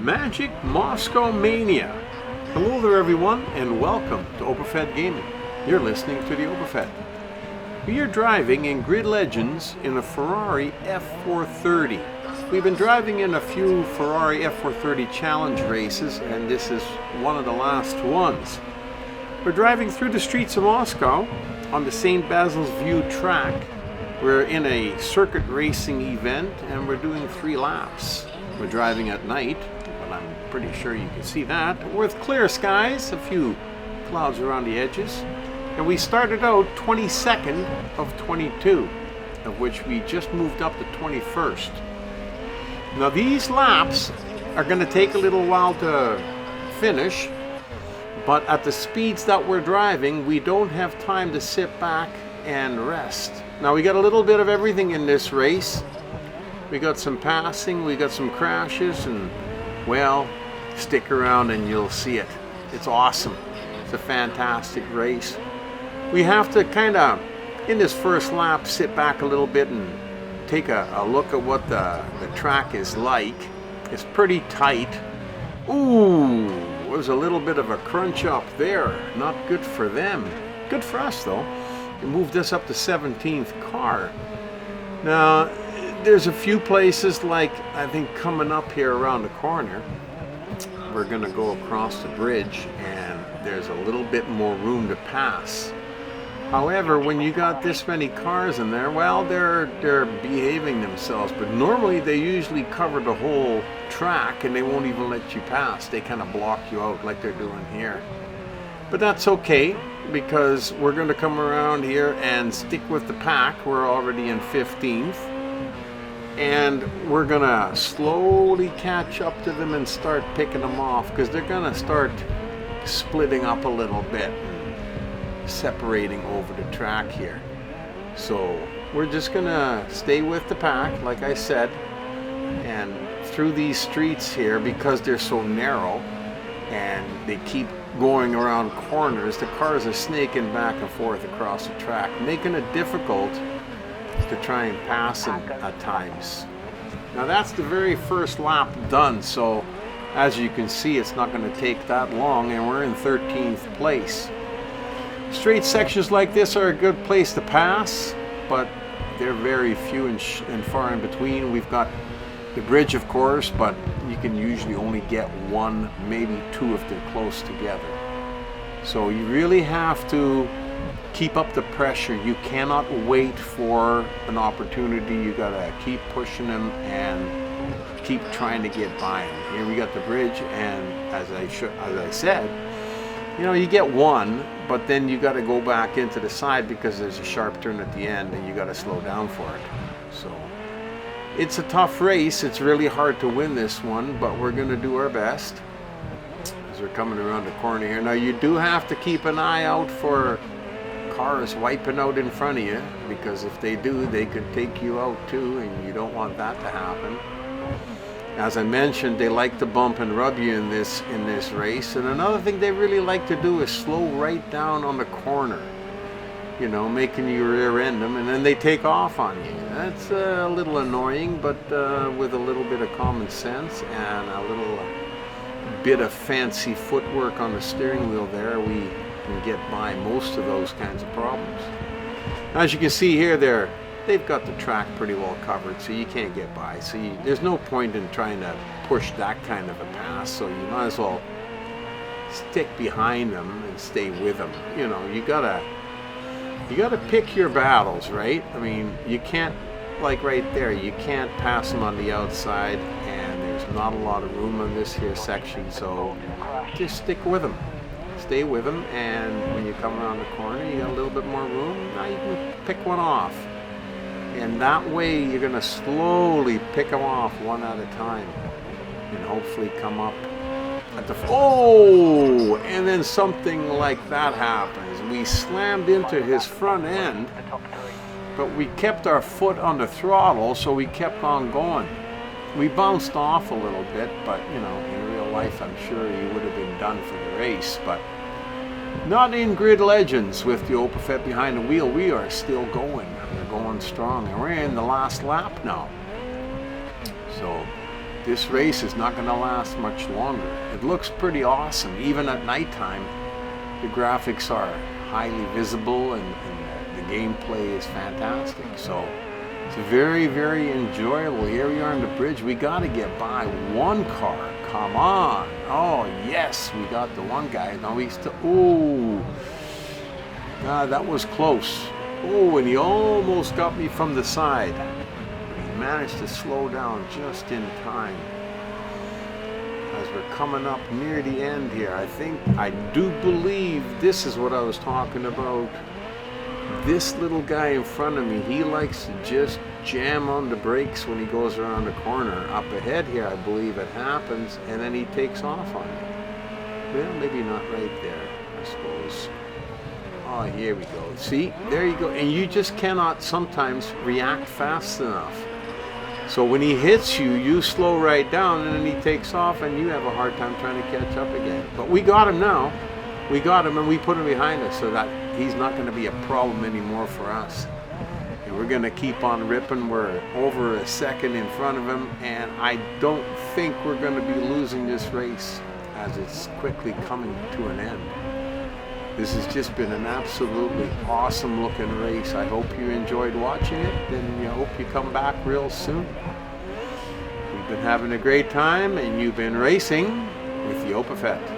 Magic Moscow Mania. Hello there everyone and welcome to Overfed Gaming. You're listening to the Overfed. We are driving in Grid Legends in a Ferrari F430. We've been driving in a few Ferrari F430 challenge races and this is one of the last ones. We're driving through the streets of Moscow on the St. Basil's View track. We're in a circuit racing event and we're doing 3 laps. We're driving at night, but I'm pretty sure you can see that, with clear skies, a few clouds around the edges. And we started out 22nd of 22, of which we just moved up to 21st. Now these laps are going to take a little while to finish, but at the speeds that we're driving, we don't have time to sit back and rest. Now we got a little bit of everything in this race. We got some passing, we got some crashes, and well, stick around and you'll see it. It's awesome. It's a fantastic race. We have to kind of, in this first lap, sit back a little bit and take a look at what the track is like. It's pretty tight. Ooh, there's a little bit of a crunch up there. Not good for them. Good for us though. It moved us up to 17th car. Now, there's a few places like, I think coming up here around the corner, we're gonna go across the bridge and there's a little bit more room to pass. However, when you got this many cars in there, well, they're behaving themselves, but normally they usually cover the whole track and they won't even let you pass. They kind of block you out like they're doing here. But that's okay, because we're going to come around here and stick with the pack. We're already in 15th. And we're going to slowly catch up to them and start picking them off, because they're going to start splitting up a little bit and separating over the track here. So we're just going to stay with the pack, like I said, and through these streets here, because they're so narrow and they keep going around corners, the cars are snaking back and forth across the track, making it difficult to try and pass them at times. Now that's the very first lap done, so as you can see, it's not going to take that long, and we're in 13th place. Straight sections like this are a good place to pass, but they're very few and far in between. We've got the bridge, of course, but you can usually only get one, maybe two if they're close together. So you really have to keep up the pressure. You cannot wait for an opportunity. You gotta keep pushing them and keep trying to get by them. Here we got the bridge, and as I said, you know, you get one, but then you gotta go back into the side because there's a sharp turn at the end and you gotta slow down for it. So it's a tough race. It's really hard to win this one, but we're gonna do our best as we're coming around the corner here. Now you do have to keep an eye out for cars wiping out in front of you, because if they do, they could take you out too, and you don't want that to happen. As I mentioned, they like to bump and rub you in this race, and another thing they really like to do is slow right down on the corner, you know, making you rear end them, and then they take off on you. That's a little annoying, but with a little bit of common sense and a little bit of fancy footwork on the steering wheel there, we can get by most of those kinds of problems. As you can see here, they've got the track pretty well covered, so you can't get by. So there's no point in trying to push that kind of a pass, so you might as well stick behind them and stay with them. You know, you gotta pick your battles, right? I mean, you can't, like right there, you can't pass them on the outside, and there's not a lot of room on this here section, so just stick with them. Stay with them, and when you come around the corner, you got a little bit more room. Now you can pick one off, and that way you're going to slowly pick them off one at a time, and hopefully come up at the and then something like that happens. We slammed into his front end, but we kept our foot on the throttle, so we kept on going. We bounced off a little bit, but you know, in real life, I'm sure you would have been done for the race, but not in Grid Legends with the Overfed behind the wheel. We are still going. We're going strong, and we're in the last lap now. So this race is not going to last much longer. It looks pretty awesome. Even at nighttime, the graphics are highly visible and the gameplay is fantastic. So it's very, very enjoyable. Here we are on the bridge. We got to get by one car. Come on. Oh, yes, we got the one guy. Now we still, oh, God, that was close. Oh, and he almost got me from the side. He managed to slow down just in time. As we're coming up near the end here, I do believe this is what I was talking about. This little guy in front of me, he likes to just jam on the brakes when he goes around the corner. Up ahead here, I believe it happens, and then he takes off on me. Well, maybe not right there, I suppose. Oh, here we go. See, there you go. And you just cannot sometimes react fast enough. So when he hits you, you slow right down, and then he takes off, and you have a hard time trying to catch up again. But we got him now. We got him, and we put him behind us so that he's not going to be a problem anymore for us. And we're going to keep on ripping. We're over a second in front of him, and I don't think we're going to be losing this race as it's quickly coming to an end. This has just been an absolutely awesome looking race. I hope you enjoyed watching it, and I hope you come back real soon. We've been having a great time, and you've been racing with the OpaFett.